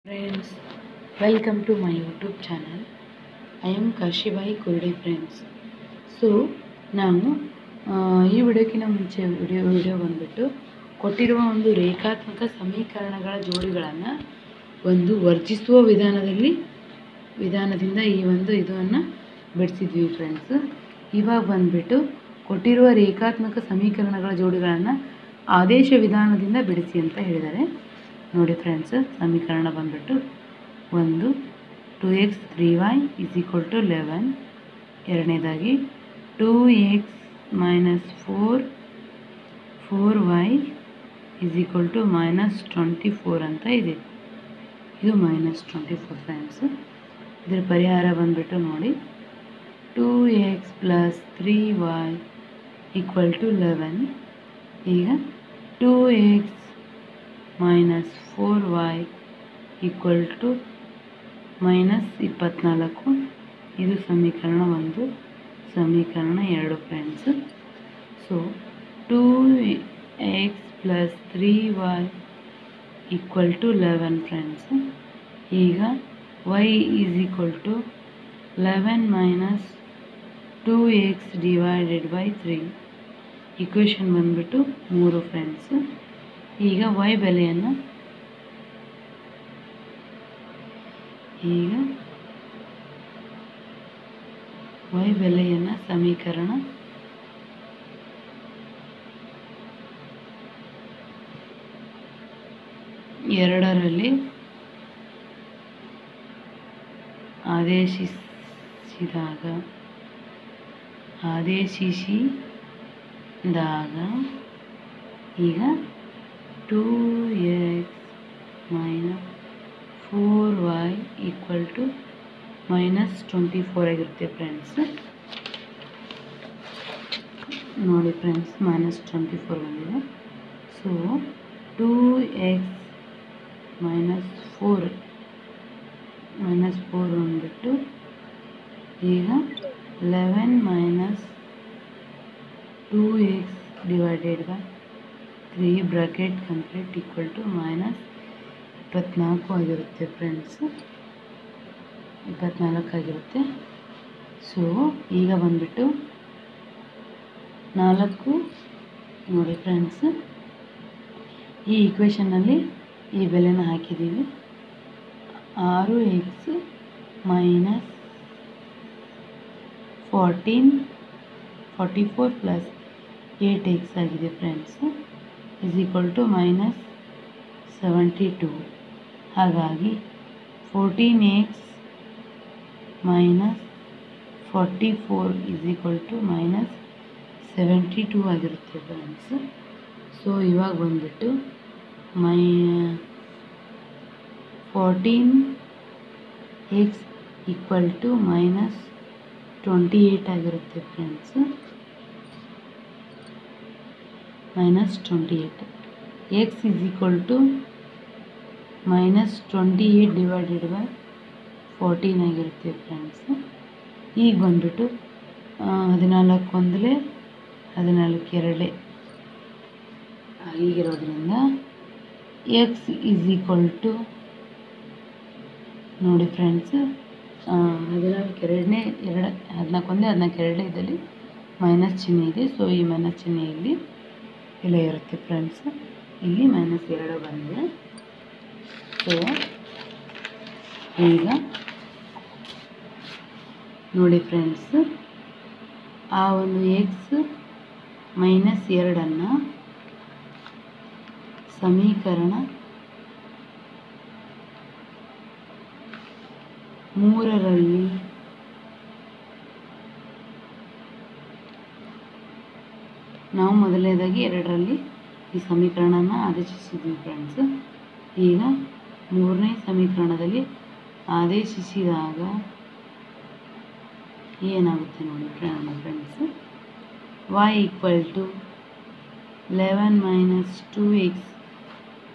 Friends, welcome to my YouTube channel. I am Kashibai Kurde friends. So ನಾನು ಈ ವಿಡಿಯೋಕ್ಕಿಂತ ಮುಂಚೆ video ಬಂದ್ಬಿಟ್ಟು ಕೊಟ್ಟಿರುವ ಒಂದು ರೇಖಾತ್ಮಕ ಸಮೀಕರಣಗಳ ಜೋಡಿಗಳನ್ನು ಒಂದು ವರ್ಜಿಸುವ ವಿಧಾನದಿಂದ ಈ ಒಂದು ಇದನ್ನು ಬಿಡಿಸಿದ್ವಿ ಫ್ರೆಂಡ್ಸ್. ಇವಾಗ ಬಂದ್ಬಿಟ್ಟು ಕೊಟ್ಟಿರುವ ರೇಖಾತ್ಮಕ ಸಮೀಕರಣಗಳ ಜೋಡಿಗಳನ್ನು ಆದೇಶ ವಿಧಾನದಿಂದ ಬಿಡಿಸಿ ಅಂತ ಹೇಳಿದ್ದಾರೆ. ನೋಡಿ ಫ್ರೆಂಡ್ಸ್, ಸಮೀಕರಣ ಬಂದ್ಬಿಟ್ಟು ಒಂದು 2x 3y = 11, ಎರಡನೇದಾಗಿ 2x - 4y = -24 ಅಂತ ಇದೆ. ಇದು -24 ಫ್ರೆಂಡ್ಸ್. ಇದರ ಪರಿಹಾರ ಬಂದ್ಬಿಟ್ಟು ನೋಡಿ 2x + 3y = 11. ಈಗ 2x - 4y = -24. ಇದು ಸಮೀಕರಣ 1. ಸಮೀಕರಣ 2 friends. So 2x + 3y = 11 friends. ಈಗ y = 11 - 2x / 3. ಇಕ್ವೇಷನ್ ಬಂದ್ಬಿಟ್ಟು 3 ಫ್ರೆಂಡ್ಸ್. ಈಗ y ಬೆಲೆಯನ್ನು ಸಮೀಕರಣ 2ರಲ್ಲಿ ಆದೇಶಿಸಿದಾಗ ಈಗ 2x - 4y = -24 ಆಗಿರುತ್ತೆ ಫ್ರೆಂಡ್ಸ್. ನೋಡಿ ಫ್ರೆಂಡ್ಸ್, -24 ಬಂದಿದೆ. ಸೊ 2x - 4 ಬಂದ್ಬಿಟ್ಟು ಈಗ 11 - 2x / 3 ಬ್ರಾಕೆಟ್ ಕಂಪ್ಲೀಟ್ = -24 ಆಗಿರುತ್ತೆ ಫ್ರೆಂಡ್ಸ್. 24 ಆಗಿರುತ್ತೆ. ಸೊ ಈಗ ಬಂದ್ಬಿಟ್ಟು 4 ನೋಡಿ ಫ್ರೆಂಡ್ಸ್, ಈ ಈಕ್ವೇಷನ್ನಲ್ಲಿ ಈ ಬೆಲೆನ ಹಾಕಿದ್ದೀವಿ. 6x - 44 + 8x ಆಗಿದೆ ಫ್ರೆಂಡ್ಸ್ = -72. ಹಾಗಾಗಿ 14x - 44 = -72 ಆಗಿರುತ್ತೆ ಫ್ರೆಂಡ್ಸ್. ಸೊ ಇವಾಗ ಬಂದ್ಬಿಟ್ಟು 14x = -28 ಆಗಿರುತ್ತೆ ಫ್ರೆಂಡ್ಸ್. -28. x = -28 / 14 ಆಗಿರುತ್ತೆ ಫ್ರೆಂಡ್ಸ್. ಈಗ ಬಂದ್ಬಿಟ್ಟು 14 ಒಂದಲೇ 14 ಎರಡೇ ಹೀಗಿರೋದ್ರಿಂದ x = ನೋಡಿ ಫ್ರೆಂಡ್ಸ್, 14 ಎರಡನೇ 14 ಒಂದೇ 14 ಎರಡನೇ ಇದರಲ್ಲಿ ಮೈನಸ್ ಚಿಹ್ನೆ ಇದೆ. ಸೊ ಈ ಮೈನಸ್ ಚಿಹ್ನೆ ಇಲ್ಲಿ ಇರುತ್ತೆ ಫ್ರೆಂಡ್ಸ್. ಇಲ್ಲಿ -2 ಬಂದಿದೆ. ಸೊ ಈಗ ನೋಡಿ ಫ್ರೆಂಡ್ಸ್, ಆ ಒಂದು x - 2 ಸಮೀಕರಣ 3ರಲ್ಲಿ ನಾವು ಮೊದಲನೇದಾಗಿ 2ರಲ್ಲಿ ಈ ಸಮೀಕರಣನ ಆದೇಶಿಸಿದ್ವಿ ಫ್ರೆಂಡ್ಸ್. ಈಗ 3ನೇ ಸಮೀಕರಣದಲ್ಲಿ ಆದೇಶಿಸಿದಾಗ ಏನಾಗುತ್ತೆ ನೋಡಿ ಫ್ರೆಂಡ್ಸ್. y = 11 - 2x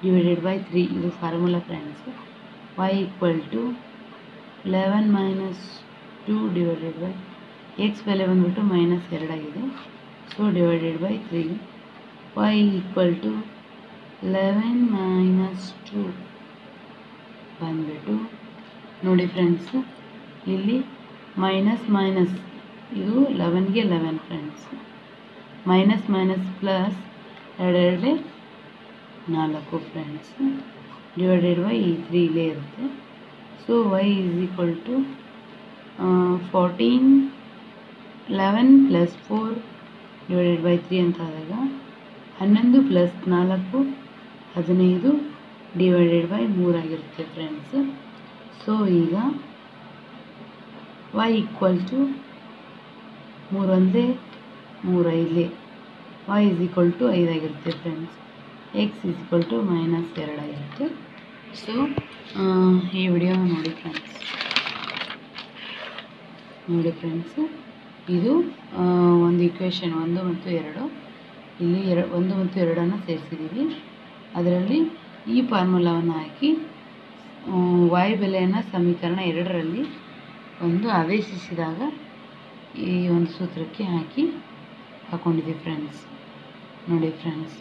/ 3. ಇದು ಫಾರ್ಮುಲಾ ಫ್ರೆಂಡ್ಸ್. y = 11 - 2 / x ಬೆಲೆ ಬಂದ್ಬಿಟ್ಟು -2 ಆಗಿದೆ. ಸೊ / 3. y = 11 - 2 ಬಂದ್ಬಿಟ್ಟು ನೋಡಿ ಫ್ರೆಂಡ್ಸು, ಇಲ್ಲಿ ಮೈನಸ್ ಮೈನಸ್ ಇದು 11ಗೆ 11 friends, minus minus plus 2 4 friends, divided by ಈ 3 ಇಲ್ಲೇ ಇರುತ್ತೆ. So y is equal to 14 11 plus 4 divided by 3 ಅಂತ ಆದಾಗ 11 ಪ್ಲಸ್ 4 15 ಡಿವೈಡೆಡ್ ಬೈ 3 ಆಗಿರುತ್ತೆ ಫ್ರೆಂಡ್ಸ್. ಸೊ ಈಗ y ಈಕ್ವಲ್ ಟು 3 ಒಂದೇ 3 5 y ಈಸ್ ಈಕ್ವಲ್ ಟು 5 ಆಗಿರುತ್ತೆ friends. x is equal to -2 ಆಗಿರುತ್ತೆ. ಸೊ ಈ ವಿಡಿಯೋ ನೋಡಿ ಫ್ರೆಂಡ್ಸ್, ಇದು ಒಂದು ಇಕ್ವೇಷನ್ 1 ಮತ್ತು 2, ಇಲ್ಲಿ 1 ಮತ್ತು 2 ಸೇರಿಸಿದ್ದೀವಿ. ಅದರಲ್ಲಿ ಈ ಫಾರ್ಮುಲಾವನ್ನು ಹಾಕಿ y ಬೆಲೆಯನ್ನು ಸಮೀಕರಣ 2ರಲ್ಲಿ ಒಂದು ಆದೇಶಿಸಿದಾಗ ಈ ಒಂದು ಸೂತ್ರಕ್ಕೆ ಹಾಕೊಂಡಿದ್ದೀವಿ ಫ್ರೆಂಡ್ಸ್. ನೋಡಿ ಫ್ರೆಂಡ್ಸ್,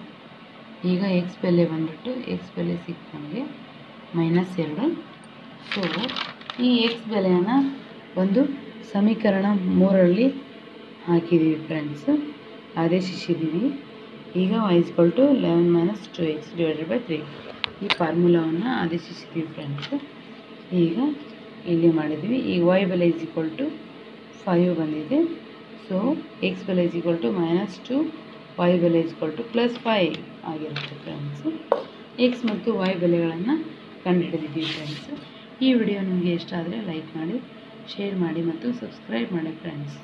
ಈಗ x ಬೆಲೆ ಬಂದ್ಬಿಟ್ಟು x ಬೆಲೆ ಸಿಕ್ತು ನಮಗೆ -2. ಸೊ ಈ x ಬೆಲೆಯನ್ನು ಒಂದು ಸಮೀಕರಣ 3ರಲ್ಲಿ ಹಾಕಿದ್ದೀವಿ ಫ್ರೆಂಡ್ಸ್, ಆದೇಶಿಸಿದ್ದೀವಿ. ಈಗ y = 11 - 2x ಡಿವೈಡೆಡ್ ಬೈ 3 ಈ ಫಾರ್ಮುಲಾವನ್ನು ಆದೇಶಿಸಿದ್ದೀವಿ ಫ್ರೆಂಡ್ಸ್. ಈಗ ಇಲ್ಲಿ ಮಾಡಿದ್ವಿ. ಈಗ y ಬೆಲೆ = 5 ಬಂದಿದೆ. ಸೊ x ಬೆಲೆ = -2, y ಬೆಲೆ +5 ಆಗಿರುತ್ತೆ ಫ್ರೆಂಡ್ಸ್. x ಮತ್ತು y ಬೆಲೆಗಳನ್ನು ಕಂಡುಹಿಡಿದಿದ್ದೀವಿ ಫ್ರೆಂಡ್ಸ್. ಈ ವಿಡಿಯೋ ನಿಮಗೆ ಇಷ್ಟ ಆದರೆ ಲೈಕ್ ಮಾಡಿ, ಶೇರ್ ಮಾಡಿ ಮತ್ತು ಸಬ್ಸ್ಕ್ರೈಬ್ ಮಾಡಿ ಫ್ರೆಂಡ್ಸ್.